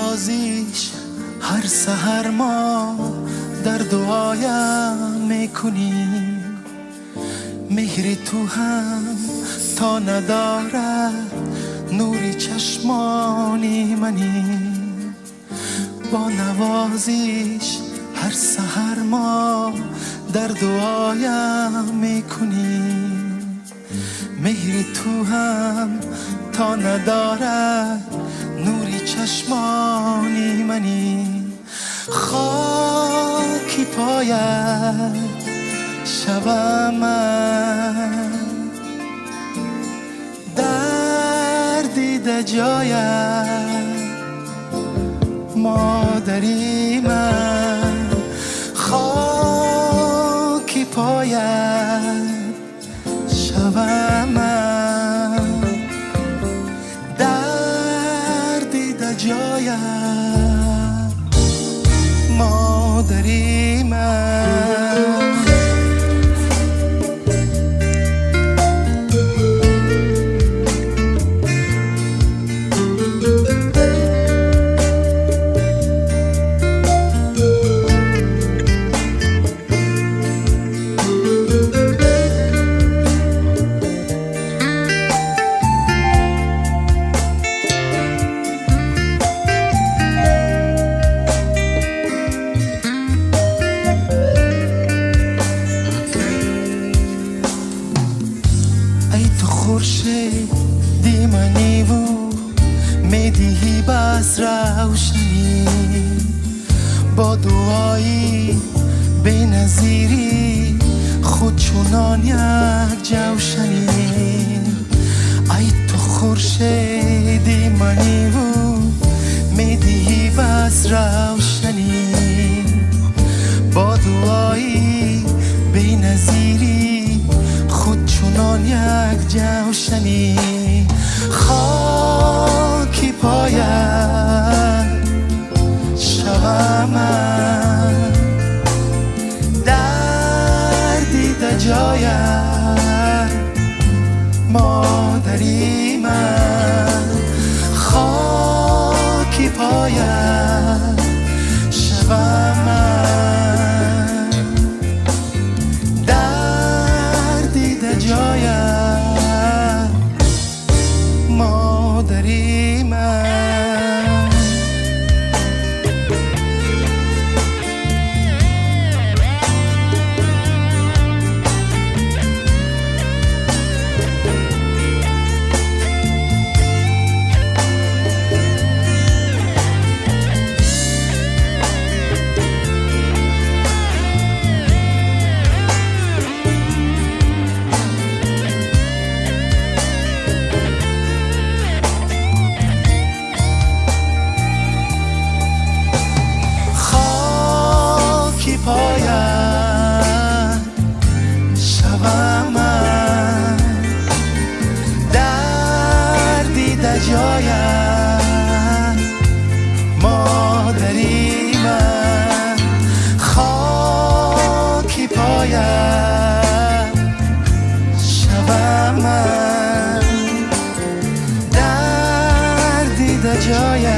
نوازیش هر سحر ما در دعایم میکنیم. مهر تو هم تا ندارد نوری چشمانی منی. با نوازیش هر سحر ما در دعایم میکنیم. مهر تو هم تا ندارد نوری چشمانی منی. خاکی پایت شبم من، دردی ده جایت مادری من. خاکی پایت شبم من، دردی ده جایت مادری من. خورشیدی منی و میدیهی بس روشنی. با دعایی بی نظیری خود چونان یک جوشنی. ای تو خورشیدی منی و میدیهی بس روشنی. با دعایی بی نظیری خود چونان یک جوشنی. خاکی پایت شبم من، دردی ده جایت مادری من. خاکی پایت شبم من، دردی ده جایت مادری من. پایت شبم من، دردی ده جایت مادری من. خاکی پایت شبم من، دردی ده جایت